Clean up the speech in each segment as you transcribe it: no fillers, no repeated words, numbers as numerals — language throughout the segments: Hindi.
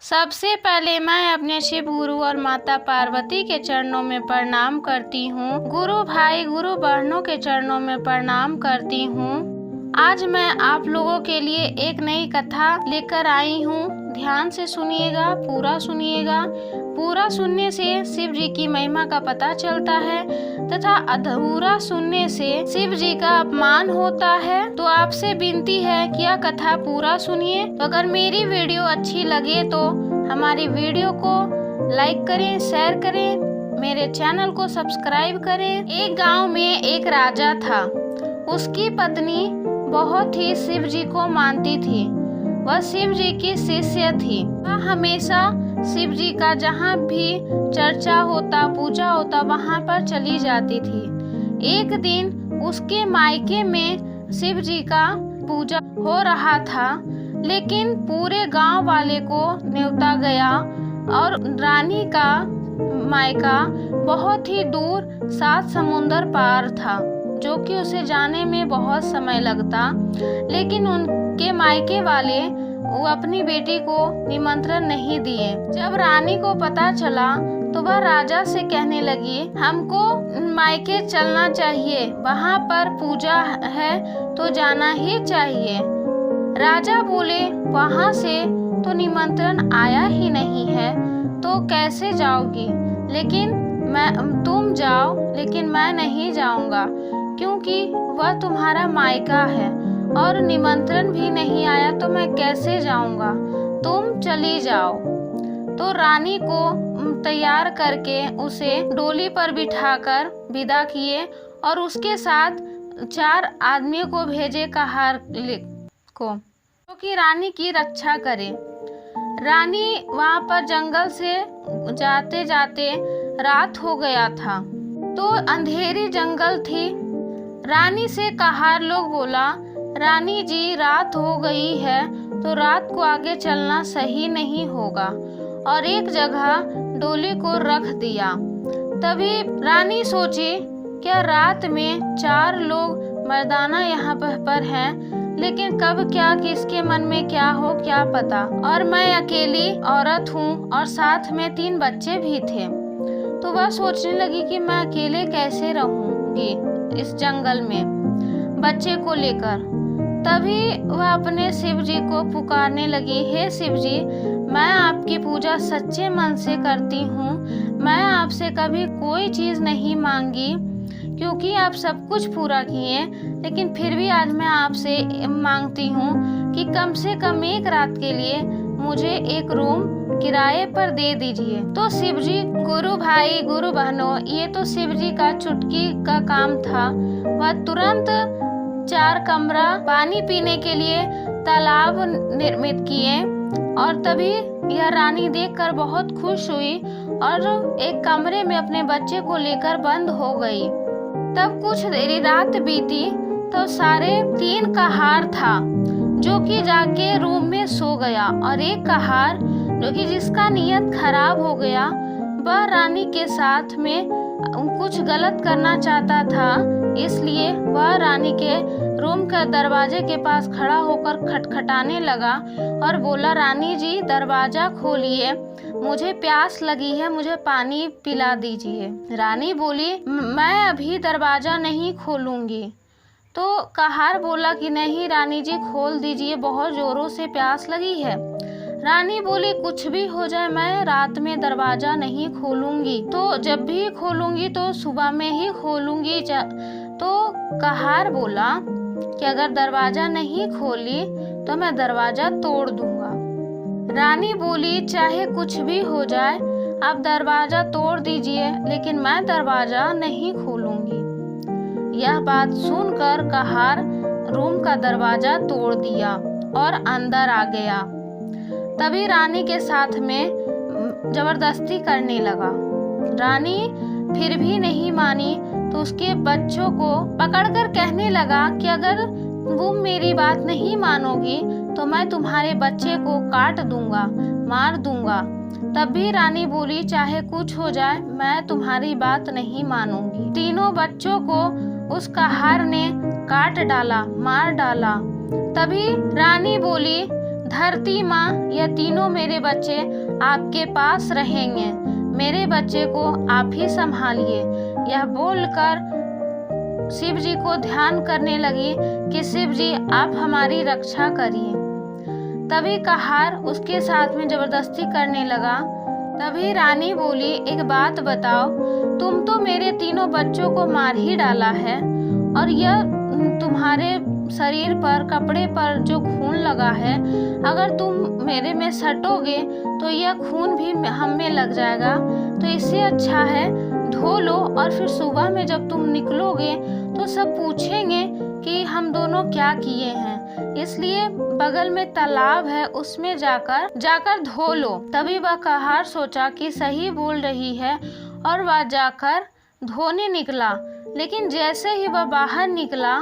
सबसे पहले मैं अपने शिव गुरु और माता पार्वती के चरणों में प्रणाम करती हूँ। गुरु भाई गुरु बहनों के चरणों में प्रणाम करती हूँ। आज मैं आप लोगों के लिए एक नई कथा लेकर आई हूँ। ध्यान से सुनिएगा, पूरा सुनिएगा। पूरा सुनने से शिव जी की महिमा का पता चलता है तथा अधूरा सुनने से शिव जी का अपमान होता है। तो आपसे विनती है कि यह कथा पूरा सुनिए। तो अगर मेरी वीडियो अच्छी लगे तो हमारी वीडियो को लाइक करें, शेयर करें, मेरे चैनल को सब्सक्राइब करें। एक गांव में एक राजा था। उसकी पत्नी बहुत ही शिव जी को मानती थी। वह शिव जी की शिष्य थी। वह हमेशा शिव जी का जहाँ भी चर्चा होता, पूजा होता, वहाँ पर चली जाती थी। एक दिन उसके मायके में शिव जी का पूजा हो रहा था, लेकिन पूरे गांव वाले को न्योता गया और रानी का मायका बहुत ही दूर 7 समुंदर पार था, जो कि उसे जाने में बहुत समय लगता। लेकिन उनके मायके वाले वो अपनी बेटी को निमंत्रण नहीं दिए। जब रानी को पता चला तो वह राजा से कहने लगी, हमको मायके चलना चाहिए, वहाँ पर पूजा है तो जाना ही चाहिए। राजा बोले, वहाँ से तो निमंत्रण आया ही नहीं है, तो कैसे जाओगी? लेकिन तुम जाओ, लेकिन मैं नहीं जाऊंगा, क्योंकि वह तुम्हारा मायका है और निमंत्रण भी नहीं आया तो मैं कैसे जाऊंगा? तुम चली जाओ। तो रानी को तैयार करके उसे डोली पर बिठाकर विदा किए और उसके साथ 4 आदमियों को भेजे कहार को, जो कि रानी की रक्षा करे। रानी वहाँ पर जंगल से जाते जाते रात हो गया था, तो अंधेरी जंगल थी। रानी से कहार लोग बोला, रानी जी रात हो गई है तो रात को आगे चलना सही नहीं होगा, और एक जगह डोली को रख दिया। तभी रानी सोची, क्या रात में 4 लोग मर्दाना यहाँ पर हैं, लेकिन कब क्या किसके मन में क्या हो क्या पता, और मैं अकेली औरत हूँ और साथ में 3 बच्चे भी थे। तो वह सोचने लगी कि मैं अकेले कैसे रहूँगी इस जंगल में बच्चे को लेकर। तभी वह अपने शिव जी को पुकारने लगी, हे शिव जी, मैं आपकी पूजा सच्चे मन से करती हूँ। मैं आपसे कभी कोई चीज़ नहीं मांगी, क्योंकि आप सब कुछ पूरा किए, लेकिन फिर भी आज मैं आपसे मांगती हूँ कि कम से कम एक रात के लिए मुझे एक रूम किराए पर दे दीजिए। तो शिव जी, गुरु भाई गुरु बहनों, ये तो शिव जी का चुटकी का काम था। वह तुरंत 4 कमरा, पानी पीने के लिए तालाब निर्मित किए, और तभी यह रानी देखकर बहुत खुश हुई और एक कमरे में अपने बच्चे को लेकर बंद हो गई। तब कुछ देरी रात बीती तो सारे 3 कहार था, जो कि जाके रूम में सो गया, और एक कहार जो कि जिसका नियत खराब हो गया, वह रानी के साथ में कुछ गलत करना चाहता था। इसलिए वह रानी के रूम के दरवाजे के पास खड़ा होकर खटखटाने लगा और बोला, रानी जी दरवाजा खोलिए, मुझे प्यास लगी है, मुझे पानी पिला दीजिए। रानी बोली, मैं अभी दरवाजा नहीं खोलूंगी। तो कहार बोला कि नहीं रानी जी, खोल दीजिए, बहुत जोरों से प्यास लगी है। रानी बोली, कुछ भी हो जाए, मैं रात में दरवाजा नहीं खोलूंगी, तो जब भी खोलूंगी तो सुबह में ही खोलूंगी। तो कहार बोला कि अगर दरवाजा नहीं खोली तो मैं दरवाजा तोड़ दूंगा। रानी बोली, चाहे कुछ भी हो जाए, आप दरवाजा तोड़ दीजिए, लेकिन मैं दरवाजा नहीं खोलूंगी। यह बात सुनकर कहार रूम का दरवाजा तोड़ दिया और अंदर आ गया। तभी रानी के साथ में जबरदस्ती करने लगा। रानी फिर भी नहीं मानी, तो उसके बच्चों को पकड़कर कहने लगा कि अगर तुम मेरी बात नहीं मानोगी तो मैं तुम्हारे बच्चे को काट दूंगा, मार दूंगा। तब भी रानी बोली, चाहे कुछ हो जाए, मैं तुम्हारी बात नहीं मानूंगी। तीनों बच्चों को उस कहार ने काट डाला, मार डाला। तभी रानी बोली, धरती माँ, यह तीनों मेरे बच्चे आपके पास रहेंगे, मेरे बच्चे को आप ही संभालिए। यह बोलकर शिव जी को ध्यान करने लगी कि शिव जी आप हमारी रक्षा करिए। तभी कहार उसके साथ में जबरदस्ती करने लगा। तभी रानी बोली, एक बात बताओ, तुम तो मेरे तीनों बच्चों को मार ही डाला है, और यह तुम्हारे शरीर पर, कपड़े पर जो खून लगा है, अगर तुम मेरे में सटोगे तो यह खून भी हम में लग जाएगा। तो इससे अच्छा है धो लो, और फिर सुबह में जब तुम निकलोगे तो सब पूछेंगे कि हम दोनों क्या किए हैं, इसलिए बगल में तालाब है, उसमें जाकर धो लो। तभी वह कहार सोचा कि सही बोल रही है, और वह जाकर धोने निकला। लेकिन जैसे ही वह बाहर निकला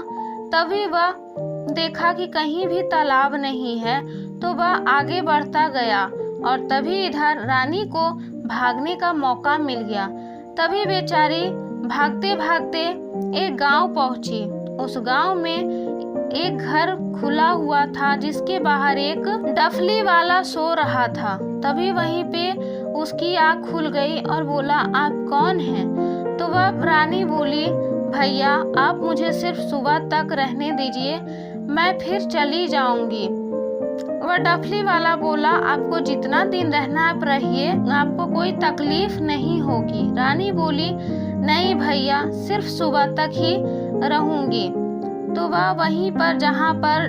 तभी वह देखा कि कहीं भी तालाब नहीं है, तो वह आगे बढ़ता गया, और तभी इधर रानी को भागने का मौका मिल गया। तभी बेचारी भागते भागते एक गांव पहुंची। उस गांव में एक घर खुला हुआ था, जिसके बाहर एक डफली वाला सो रहा था। तभी वहीं पे उसकी आँख खुल गई और बोला, आप कौन हैं? तो वह रानी बोली, भैया आप मुझे सिर्फ सुबह तक रहने दीजिए, मैं फिर चली जाऊंगी। वह डफली वाला बोला, आपको जितना दिन रहना आप रहिए, आपको कोई तकलीफ नहीं होगी। रानी बोली, नहीं भैया, सिर्फ सुबह तक ही रहूंगी। तो वह वहीं पर जहाँ पर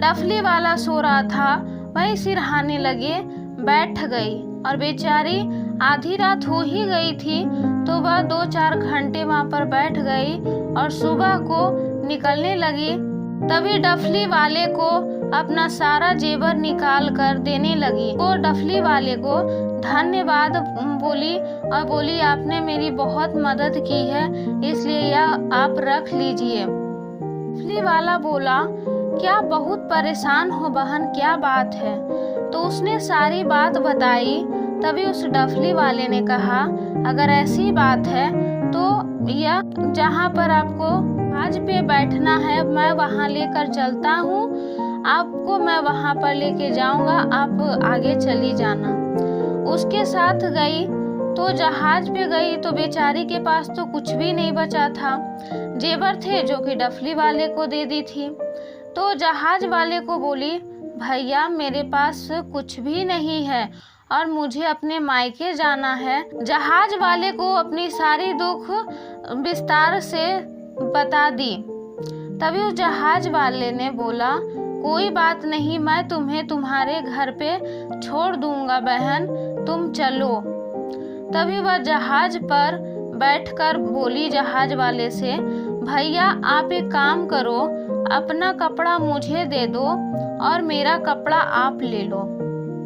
डफली वाला सो रहा था वहीं सिरहाने लगे बैठ गई, और बेचारी आधी रात हो ही गई थी, तो वह 2-4 घंटे वहाँ पर बैठ गई और सुबह को निकलने लगी। तभी डफली वाले को अपना सारा जेवर निकाल कर देने लगी। वो डफली वाले को धन्यवाद बोली और बोली, आपने मेरी बहुत मदद की है, इसलिए यह आप रख लीजिए। डफली वाला बोला, क्या बहुत परेशान हो बहन, क्या बात है? तो उसने सारी बात बताई। तभी उस डफली वाले ने कहा, अगर ऐसी बात है तो यह जहाँ पर आपको आज पे बैठना है, मैं वहाँ लेकर चलता हूँ, आपको मैं वहाँ पर लेके जाऊँगा, आप आगे चली जाना। उसके साथ गई तो जहाज पे गई तो बेचारी के पास तो कुछ भी नहीं बचा था। जेवर थे जो कि डफली वाले को दे दी थी। तो जहाज वाले को बोली, भैया मेरे पास कुछ भी नहीं है और मुझे अपने मायके जाना है। जहाज वाले को अपनी सारी दुख विस्तार से बता दी। तभी उस जहाज वाले ने बोला, कोई बात नहीं, मैं तुम्हें तुम्हारे घर पे छोड़ दूंगा बहन, तुम चलो। तभी वह जहाज पर बैठकर बोली जहाज वाले से, भैया आप एक काम करो, अपना कपड़ा मुझे दे दो और मेरा कपड़ा आप ले लो।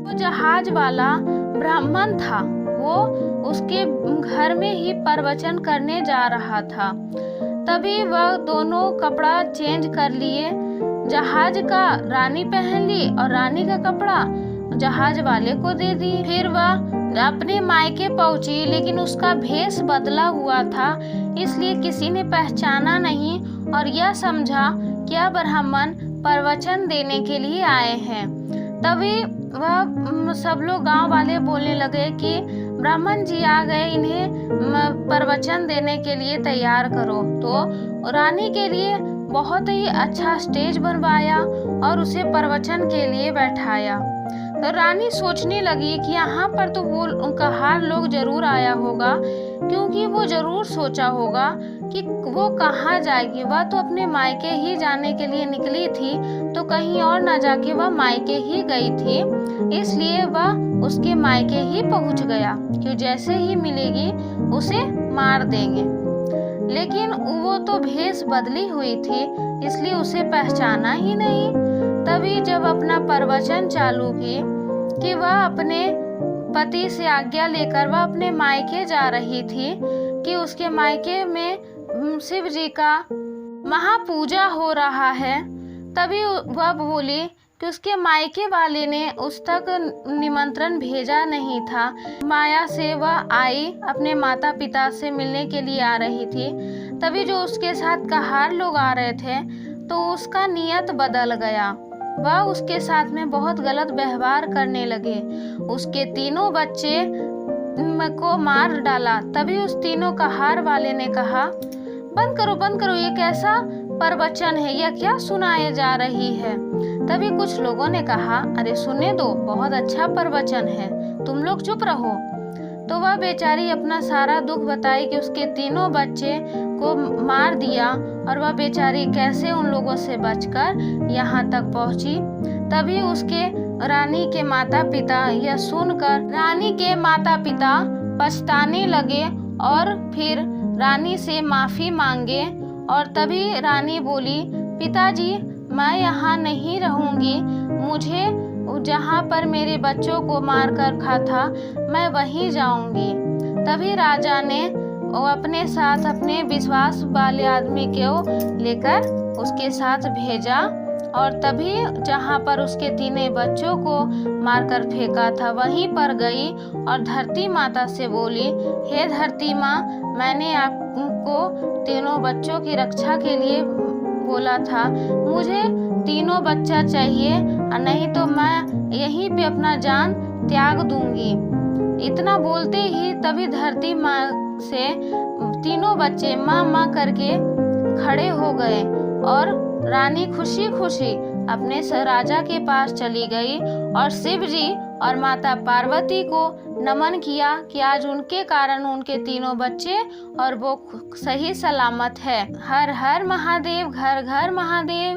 वो जहाज वाला ब्राह्मण था, वो उसके घर में ही प्रवचन करने जा रहा था। तभी वह दोनों कपड़ा चेंज कर लिए, जहाज का रानी पहन ली और रानी का कपड़ा जहाज वाले को दे दी। फिर वह अपने मायके पहुंची, लेकिन उसका भेष बदला हुआ था, इसलिए किसी ने पहचाना नहीं और यह समझा कि यह ब्राह्मण प्रवचन देने के लिए आए हैं। तभी वह सब लोग गांव वाले बोलने लगे कि ब्राह्मण जी आ गए, इन्हें प्रवचन देने के लिए तैयार करो। तो रानी के लिए बहुत ही अच्छा स्टेज बनवाया और उसे प्रवचन के लिए बैठाया। तो रानी सोचने लगी कि यहाँ पर तो वो उनका हार लोग जरूर आया होगा, क्योंकि वो जरूर सोचा होगा कि वो कहाँ जाएगी। वह तो अपने मायके ही जाने के लिए निकली थी, तो कहीं और ना जाके वह मायके ही गई थी, इसलिए वह उसके मायके ही पहुँच गया कि जैसे ही मिलेगी उसे मार देंगे। लेकिन वो तो भेष बदली हुई थी, इसलिए उसे पहचाना ही नहीं। तभी जब अपना प्रवचन चालू की कि वह अपने पति से आज्ञा लेकर वह अपने मायके जा रही थी कि उसके मायके में शिव जी का महापूजा हो रहा है। तभी वह बोली कि उसके मायके वाले ने उस तक निमंत्रण भेजा नहीं था। माया से वह आई, अपने माता पिता से मिलने के लिए आ रही थी। तभी जो उसके साथ कहार लोग आ रहे थे तो उसका नियत बदल गया। वह उसके साथ में बहुत गलत व्यवहार करने लगे। उसके तीनों बच्चे को मार डाला। तभी उस तीनों कहार वाले ने कहा, बंद करो, ये कैसा प्रवचन है, यह क्या सुनाए जा रही है। तभी कुछ लोगों ने कहा, अरे सुनने दो, बहुत अच्छा प्रवचन है, तुम लोग चुप रहो। तो वह बेचारी अपना सारा दुख बताई कि उसके तीनों बच्चे को मार दिया और वह बेचारी कैसे उन लोगों से बचकर यहाँ तक पहुँची। तभी उसके रानी के माता पिता यह सुनकर रानी के माता पिता पछताने लगे और फिर रानी से माफ़ी मांगे। और तभी रानी बोली, पिताजी मैं यहाँ नहीं रहूँगी, मुझे जहाँ पर मेरे बच्चों को मारकर खा था मैं वहीं जाऊँगी। तभी राजा ने अपने साथ अपने विश्वास वाले आदमी को लेकर उसके साथ भेजा और तभी जहाँ पर उसके तीनों बच्चों को मारकर फेंका था वहीं पर गई और धरती माता से बोली, हे धरती माँ, मैंने आपको तीनों बच्चों की रक्षा के लिए बोला था, मुझे तीनों बच्चा चाहिए और नहीं तो मैं यहीं पे अपना जान त्याग दूंगी। इतना बोलते ही तभी धरती माँ से तीनों बच्चे माँ माँ करके खड़े हो गए और रानी खुशी खुशी अपने राजा के पास चली गई और शिव जी और माता पार्वती को नमन किया कि आज उनके कारण उनके तीनों बच्चे और वो सही सलामत है। हर हर महादेव, घर घर महादेव।